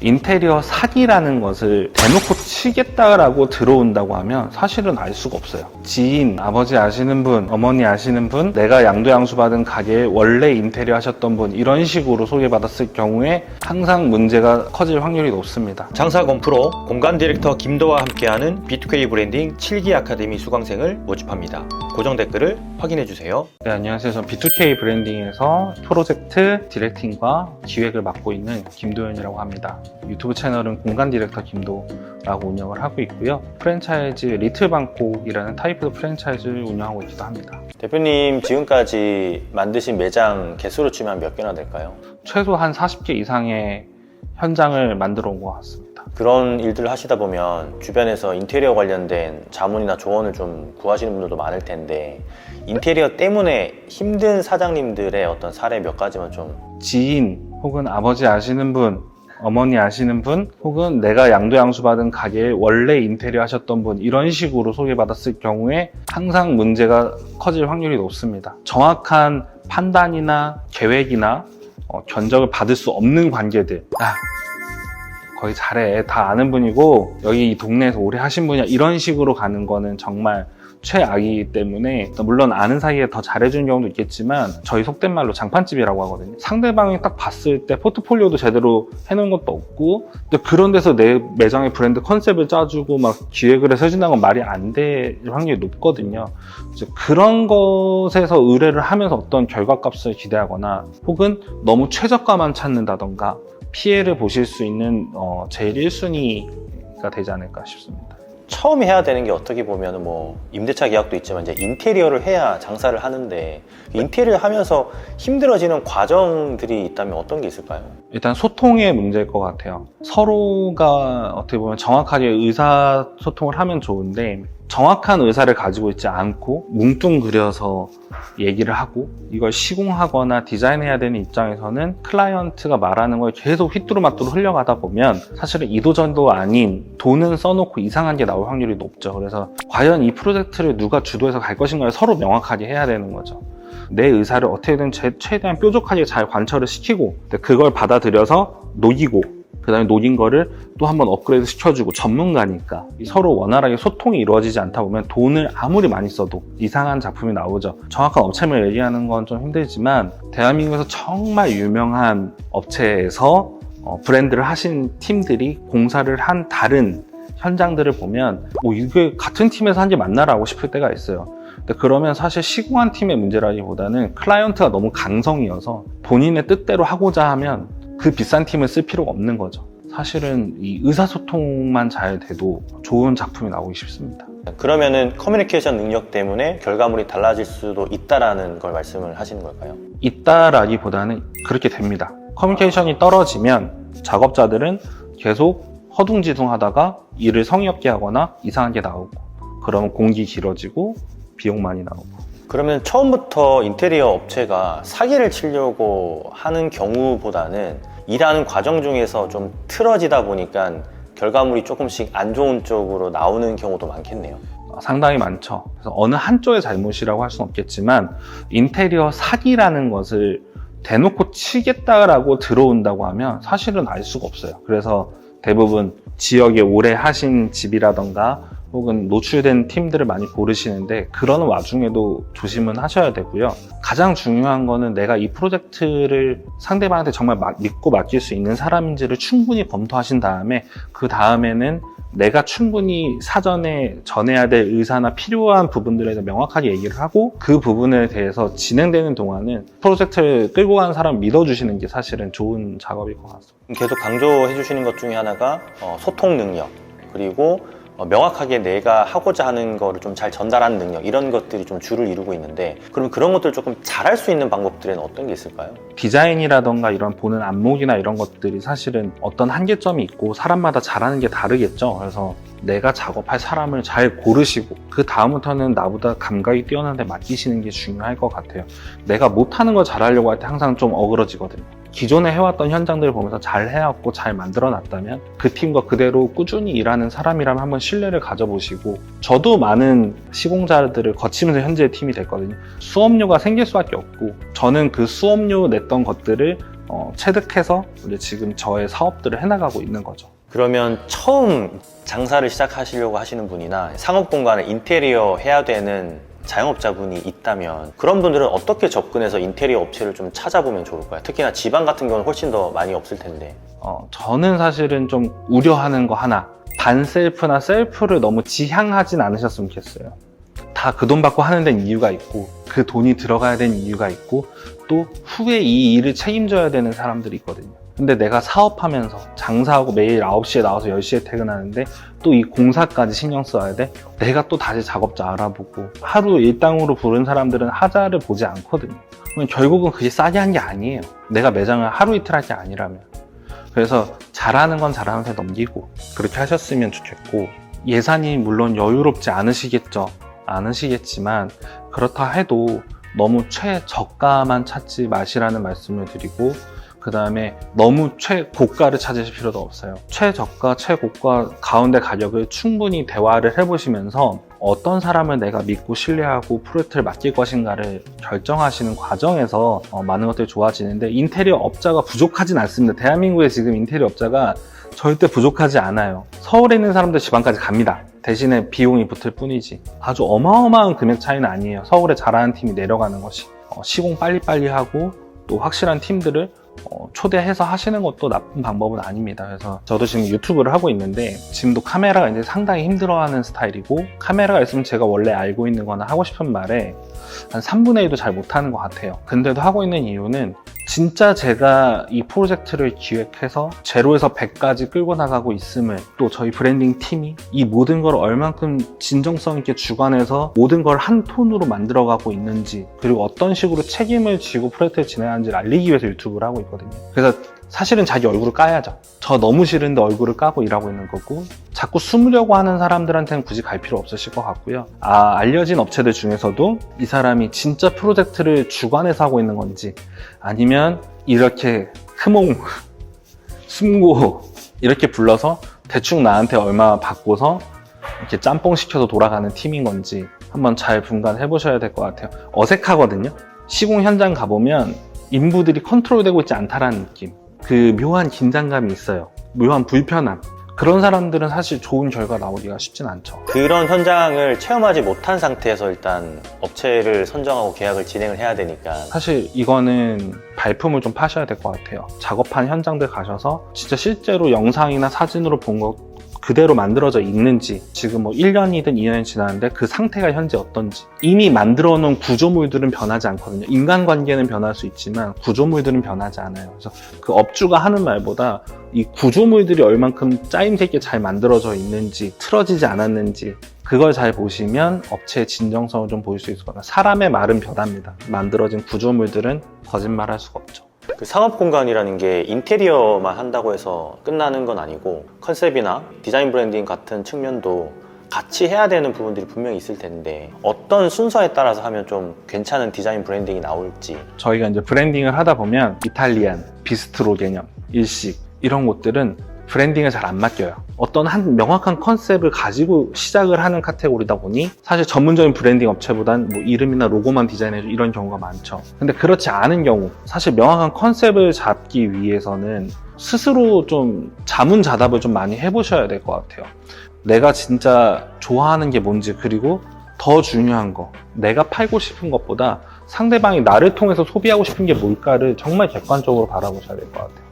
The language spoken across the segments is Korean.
인테리어 사기라는 것을 대놓고 치겠다라고 들어온다고 하면 사실은 알 수가 없어요. 지인, 아버지 아시는 분, 어머니 아시는 분, 내가 양도양수 받은 가게에 원래 인테리어 하셨던 분, 이런 식으로 소개받았을 경우에 항상 문제가 커질 확률이 높습니다. 장사 건프로 공간 디렉터 김도와 함께하는 B2K 브랜딩 7기 아카데미 수강생을 모집합니다. 고정 댓글을 확인해주세요. 네, 안녕하세요. 저는 B2K 브랜딩에서 프로젝트 디렉팅과 기획을 맡고 있는 김도현이라고 합니다. 유튜브 채널은 공간 디렉터 김도라고 운영을 하고 있고요. 프랜차이즈 리틀 방콕이라는 타이프 프랜차이즈를 운영하고 있기도 합니다. 대표님 지금까지 만드신 매장 개수로 치면 몇 개나 될까요? 최소 한 40개 이상의 현장을 만들어 온 것 같습니다. 그런 일들을 하시다 보면 주변에서 인테리어 관련된 자문이나 조언을 좀 구하시는 분들도 많을 텐데 인테리어 때문에 힘든 사장님들의 어떤 사례 몇 가지만 좀. 지인 혹은 아버지 아시는 분, 어머니 아시는 분, 혹은 내가 양도양수 받은 가게에 원래 인테리어 하셨던 분, 이런 식으로 소개받았을 경우에 항상 문제가 커질 확률이 높습니다. 정확한 판단이나 계획이나 견적을 받을 수 없는 관계들, 거의 잘해, 다 아는 분이고 여기 이 동네에서 오래 하신 분이야, 이런 식으로 가는 거는 정말 최악이기 때문에, 물론 아는 사이에 더 잘해주는 경우도 있겠지만 저희 속된 말로 장판집이라고 하거든요. 상대방이 딱 봤을 때 포트폴리오도 제대로 해놓은 것도 없고, 근데 그런 데서 내 매장의 브랜드 컨셉을 짜주고 막 기획을 해서 해준다는 건 말이 안 될 확률이 높거든요. 이제 그런 것에서 의뢰를 하면서 어떤 결과값을 기대하거나 혹은 너무 최저가만 찾는다던가 피해를 보실 수 있는 제일 1순위가 되지 않을까 싶습니다. 처음 해야 되는 게 어떻게 보면 뭐 임대차 계약도 있지만 이제 인테리어를 해야 장사를 하는데 인테리어 하면서 힘들어지는 과정들이 있다면 어떤 게 있을까요? 일단 소통의 문제일 것 같아요. 서로가 어떻게 보면 정확하게 의사소통을 하면 좋은데 정확한 의사를 가지고 있지 않고 뭉뚱그려서 얘기를 하고 이걸 시공하거나 디자인해야 되는 입장에서는 클라이언트가 말하는 걸 계속 휘뚜루마뚜루 흘려가다 보면 사실은 이도저도 아닌 돈은 써놓고 이상한 게 나올 확률이 높죠. 그래서 과연 이 프로젝트를 누가 주도해서 갈 것인가를 서로 명확하게 해야 되는 거죠. 내 의사를 어떻게든 최대한 뾰족하게 잘 관철을 시키고 그걸 받아들여서 녹이고 그 다음에 녹인 거를 또 한번 업그레이드 시켜주고, 전문가니까 서로 원활하게 소통이 이루어지지 않다 보면 돈을 아무리 많이 써도 이상한 작품이 나오죠. 정확한 업체명을 얘기하는 건 좀 힘들지만 대한민국에서 정말 유명한 업체에서 브랜드를 하신 팀들이 공사를 한 다른 현장들을 보면 이게 같은 팀에서 한 게 맞나라고 싶을 때가 있어요. 근데 그러면 사실 시공한 팀의 문제라기보다는 클라이언트가 너무 강성이어서 본인의 뜻대로 하고자 하면 그 비싼 팀을 쓸 필요가 없는 거죠. 사실은 이 의사소통만 잘 돼도 좋은 작품이 나오기 쉽습니다. 그러면은 커뮤니케이션 능력 때문에 결과물이 달라질 수도 있다라는 걸 말씀을 하시는 걸까요? 있다라기보다는 그렇게 됩니다. 커뮤니케이션이 떨어지면 작업자들은 계속 허둥지둥하다가 일을 성의 없게 하거나 이상한 게 나오고, 그러면 공기 길어지고 비용 많이 나오고. 그러면 처음부터 인테리어 업체가 사기를 치려고 하는 경우보다는 일하는 과정 중에서 좀 틀어지다 보니까 결과물이 조금씩 안 좋은 쪽으로 나오는 경우도 많겠네요. 상당히 많죠. 그래서 어느 한쪽의 잘못이라고 할 수는 없겠지만 인테리어 사기라는 것을 대놓고 치겠다라고 들어온다고 하면 사실은 알 수가 없어요. 그래서 대부분 지역에 오래 하신 집이라던가 혹은 노출된 팀들을 많이 고르시는데 그런 와중에도 조심은 하셔야 되고요. 가장 중요한 거는 내가 이 프로젝트를 상대방한테 정말 믿고 맡길 수 있는 사람인지를 충분히 검토하신 다음에 그 다음에는 내가 충분히 사전에 전해야 될 의사나 필요한 부분들에 대해서 명확하게 얘기를 하고 그 부분에 대해서 진행되는 동안은 프로젝트를 끌고 가는 사람을 믿어주시는 게 사실은 좋은 작업일 것 같습니다. 계속 강조해 주시는 것 중에 하나가 소통 능력, 그리고 명확하게 내가 하고자 하는 거를 좀 잘 전달하는 능력, 이런 것들이 좀 주를 이루고 있는데 그럼 그런 것들을 조금 잘할 수 있는 방법들에는 어떤 게 있을까요? 디자인이라던가 이런 보는 안목이나 이런 것들이 사실은 어떤 한계점이 있고 사람마다 잘하는 게 다르겠죠. 그래서 내가 작업할 사람을 잘 고르시고 그 다음부터는 나보다 감각이 뛰어난데 맡기시는 게 중요할 것 같아요. 내가 못하는 걸 잘하려고 할 때 항상 좀 어그러지거든요. 기존에 해왔던 현장들을 보면서 잘 해왔고 잘 만들어놨다면 그 팀과 그대로 꾸준히 일하는 사람이라면 한번 신뢰를 가져보시고, 저도 많은 시공자들을 거치면서 현재 팀이 됐거든요. 수업료가 생길 수밖에 없고 저는 그 수업료 냈던 것들을 체득해서 이제 지금 저의 사업들을 해나가고 있는 거죠. 그러면 처음 장사를 시작하시려고 하시는 분이나 상업 공간에 인테리어 해야 되는 자영업자분이 있다면 그런 분들은 어떻게 접근해서 인테리어 업체를 좀 찾아보면 좋을까요? 특히나 지방 같은 경우는 훨씬 더 많이 없을 텐데. 저는 사실은 좀 우려하는 거 하나, 반셀프나 셀프를 너무 지향하진 않으셨으면 좋겠어요. 다 그 돈 받고 하는 데는 이유가 있고, 그 돈이 들어가야 되는 이유가 있고, 또 후에 이 일을 책임져야 되는 사람들이 있거든요. 근데 내가 사업하면서 장사하고 매일 9시에 나와서 10시에 퇴근하는데 또 이 공사까지 신경 써야 돼? 내가 또 다시 작업자 알아보고, 하루 일당으로 부른 사람들은 하자를 보지 않거든요. 그럼 결국은 그게 싸게 한 게 아니에요. 내가 매장을 하루 이틀 할 게 아니라면. 그래서 잘하는 건 잘하는 데 넘기고 그렇게 하셨으면 좋겠고, 예산이 물론 여유롭지 않으시겠지만 그렇다 해도 너무 최저가만 찾지 마시라는 말씀을 드리고, 그 다음에 너무 최고가를 찾으실 필요도 없어요. 최저가, 최고가 가운데 가격을 충분히 대화를 해보시면서 어떤 사람을 내가 믿고 신뢰하고 프로젝트를 맡길 것인가를 결정하시는 과정에서 많은 것들이 좋아지는데, 인테리어 업자가 부족하진 않습니다. 대한민국에 지금 인테리어 업자가 절대 부족하지 않아요. 서울에 있는 사람들 지방까지 갑니다. 대신에 비용이 붙을 뿐이지 아주 어마어마한 금액 차이는 아니에요. 서울에 잘하는 팀이 내려가는 것이. 시공 빨리빨리 하고 또 확실한 팀들을 초대해서 하시는 것도 나쁜 방법은 아닙니다. 그래서 저도 지금 유튜브를 하고 있는데 지금도 카메라가 이제 상당히 힘들어하는 스타일이고, 카메라가 있으면 제가 원래 알고 있는 거나 하고 싶은 말에 한 3분의 1도 잘 못하는 것 같아요. 근데도 하고 있는 이유는 진짜 제가 이 프로젝트를 기획해서 제로에서 100까지 끌고 나가고 있음을, 또 저희 브랜딩 팀이 이 모든 걸 얼만큼 진정성 있게 주관해서 모든 걸 한 톤으로 만들어가고 있는지, 그리고 어떤 식으로 책임을 지고 프로젝트를 진행하는지를 알리기 위해서 유튜브를 하고 있거든요. 그래서 사실은 자기 얼굴을 까야죠. 저 너무 싫은데 얼굴을 까고 일하고 있는 거고, 자꾸 숨으려고 하는 사람들한테는 굳이 갈 필요 없으실 것 같고요. 알려진 업체들 중에서도 이 사람이 진짜 프로젝트를 주관해서 하고 있는 건지, 아니면 이렇게 크몽, 숨고 이렇게 불러서 대충 나한테 얼마 받고서 이렇게 짬뽕 시켜서 돌아가는 팀인 건지 한번 잘 분간해 보셔야 될 것 같아요. 어색하거든요. 시공 현장 가보면 인부들이 컨트롤되고 있지 않다라는 느낌, 그 묘한 긴장감이 있어요. 묘한 불편함. 그런 사람들은 사실 좋은 결과 나오기가 쉽진 않죠. 그런 현장을 체험하지 못한 상태에서 일단 업체를 선정하고 계약을 진행을 해야 되니까. 사실 이거는 발품을 좀 파셔야 될 것 같아요. 작업한 현장들 가셔서 진짜 실제로 영상이나 사진으로 본 거 그대로 만들어져 있는지, 지금 뭐 1년이든 2년이 지났는데 그 상태가 현재 어떤지. 이미 만들어 놓은 구조물들은 변하지 않거든요. 인간관계는 변할 수 있지만 구조물들은 변하지 않아요. 그래서 그 업주가 하는 말보다 이 구조물들이 얼만큼 짜임새 있게 잘 만들어져 있는지, 틀어지지 않았는지, 그걸 잘 보시면 업체의 진정성을 좀 보일 수 있을 것 같아요. 사람의 말은 변합니다. 만들어진 구조물들은 거짓말할 수가 없죠. 그 상업 공간이라는 게 인테리어만 한다고 해서 끝나는 건 아니고, 컨셉이나 디자인 브랜딩 같은 측면도 같이 해야 되는 부분들이 분명히 있을 텐데, 어떤 순서에 따라서 하면 좀 괜찮은 디자인 브랜딩이 나올지. 저희가 이제 브랜딩을 하다 보면 이탈리안, 비스트로 개념, 일식 이런 곳들은 브랜딩을 잘 안 맡겨요. 어떤 한 명확한 컨셉을 가지고 시작을 하는 카테고리다 보니 사실 전문적인 브랜딩 업체보단 뭐 이름이나 로고만 디자인해줘 이런 경우가 많죠. 근데 그렇지 않은 경우, 사실 명확한 컨셉을 잡기 위해서는 스스로 좀 자문자답을 좀 많이 해보셔야 될 것 같아요. 내가 진짜 좋아하는 게 뭔지, 그리고 더 중요한 거, 내가 팔고 싶은 것보다 상대방이 나를 통해서 소비하고 싶은 게 뭘까를 정말 객관적으로 바라보셔야 될 것 같아요.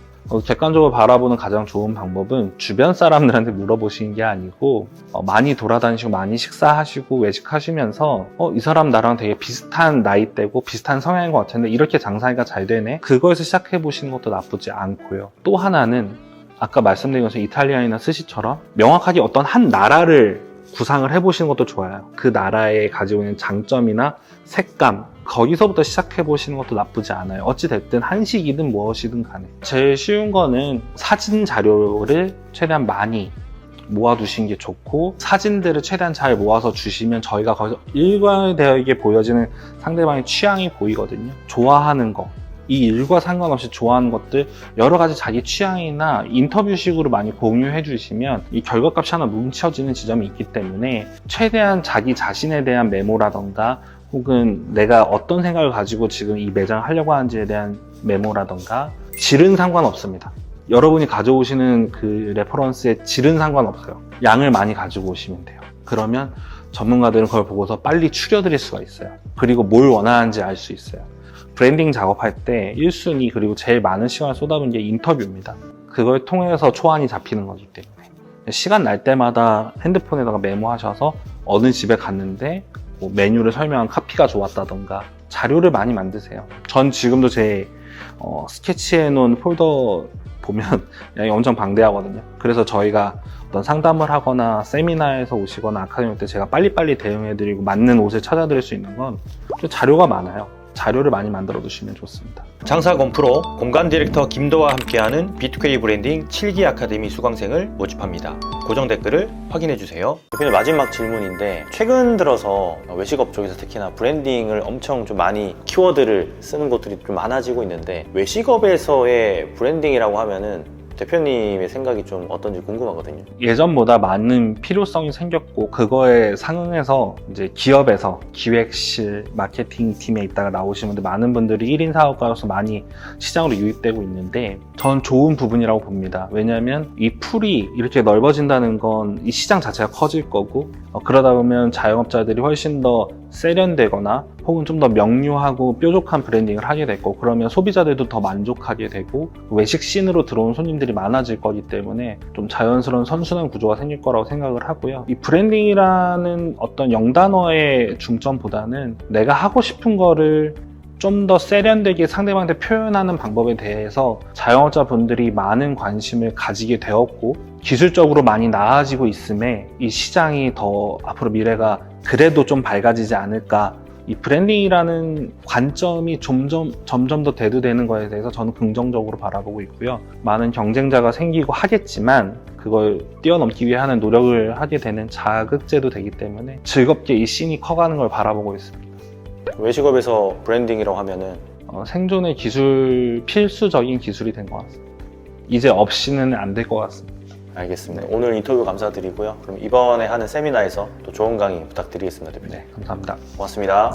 객관적으로 바라보는 가장 좋은 방법은 주변 사람들한테 물어보시는 게 아니고, 많이 돌아다니시고 많이 식사하시고 외식하시면서 이 사람 나랑 되게 비슷한 나이대고 비슷한 성향인 것 같은데 이렇게 장사가 잘 되네? 그거에서 시작해 보시는 것도 나쁘지 않고요. 또 하나는 아까 말씀드린 것처럼 이탈리아나 스시처럼 명확하게 어떤 한 나라를 구상을 해보시는 것도 좋아요. 그 나라에 가지고 있는 장점이나 색감, 거기서부터 시작해 보시는 것도 나쁘지 않아요. 어찌됐든 한식이든 무엇이든 간에. 제일 쉬운 거는 사진 자료를 최대한 많이 모아두시는 게 좋고, 사진들을 최대한 잘 모아서 주시면 저희가 거기서 일관되게 보여지는 상대방의 취향이 보이거든요. 좋아하는 거, 이 일과 상관없이 좋아하는 것들 여러 가지 자기 취향이나 인터뷰식으로 많이 공유해 주시면 이 결과값이 하나 뭉쳐지는 지점이 있기 때문에, 최대한 자기 자신에 대한 메모라던가, 혹은 내가 어떤 생각을 가지고 지금 이 매장을 하려고 하는지에 대한 메모라던가, 질은 상관없습니다. 여러분이 가져오시는 그 레퍼런스의 질은 상관없어요. 양을 많이 가지고 오시면 돼요. 그러면 전문가들은 그걸 보고서 빨리 추려드릴 수가 있어요. 그리고 뭘 원하는지 알 수 있어요. 브랜딩 작업할 때 1순위 그리고 제일 많은 시간을 쏟아부은 게 인터뷰입니다. 그걸 통해서 초안이 잡히는 거기 때문에 시간 날 때마다 핸드폰에다가 메모하셔서 어느 집에 갔는데 뭐 메뉴를 설명한 카피가 좋았다던가 자료를 많이 만드세요. 전 지금도 제 스케치해 놓은 폴더 보면 양이 엄청 방대하거든요. 그래서 저희가 어떤 상담을 하거나 세미나에서 오시거나 아카데미 올 때 제가 빨리빨리 대응해드리고 맞는 옷을 찾아드릴 수 있는 건 자료가 많아요. 자료를 많이 만들어 두시면 좋습니다. 장사건 프로 공간 디렉터 김도와 함께하는 B2K 브랜딩 7기 아카데미 수강생을 모집합니다. 고정 댓글을 확인해 주세요. 대표님 마지막 질문인데 최근 들어서 외식업 쪽에서 특히나 브랜딩을 엄청 좀 많이 키워드를 쓰는 곳들이 좀 많아지고 있는데 외식업에서의 브랜딩이라고 하면은 대표님의 생각이 좀 어떤지 궁금하거든요. 예전보다 많은 필요성이 생겼고 그거에 상응해서 이제 기업에서 기획실, 마케팅 팀에 있다가 나오신 분들 많은 분들이 1인 사업가로서 많이 시장으로 유입되고 있는데 전 좋은 부분이라고 봅니다. 왜냐하면 이 풀이 이렇게 넓어진다는 건 이 시장 자체가 커질 거고 그러다 보면 자영업자들이 훨씬 더 세련되거나 혹은 좀 더 명료하고 뾰족한 브랜딩을 하게 됐고 그러면 소비자들도 더 만족하게 되고 외식 씬으로 들어온 손님들이 많아질 거기 때문에 좀 자연스러운 선순환 구조가 생길 거라고 생각을 하고요. 이 브랜딩이라는 어떤 영단어의 중점보다는 내가 하고 싶은 거를 좀 더 세련되게 상대방한테 표현하는 방법에 대해서 자영업자분들이 많은 관심을 가지게 되었고 기술적으로 많이 나아지고 있음에 이 시장이 더 앞으로 미래가 그래도 좀 밝아지지 않을까. 이 브랜딩이라는 관점이 점점 더 대두되는 거에 대해서 저는 긍정적으로 바라보고 있고요. 많은 경쟁자가 생기고 하겠지만 그걸 뛰어넘기 위해 하는 노력을 하게 되는 자극제도 되기 때문에 즐겁게 이 씬이 커가는 걸 바라보고 있습니다. 외식업에서 브랜딩이라고 하면은 생존의 기술, 필수적인 기술이 된 것 같습니다. 이제 없이는 안 될 것 같습니다. 알겠습니다. 오늘 인터뷰 감사드리고요. 그럼 이번에 하는 세미나에서 또 좋은 강의 부탁드리겠습니다, 대표님. 네, 감사합니다. 고맙습니다.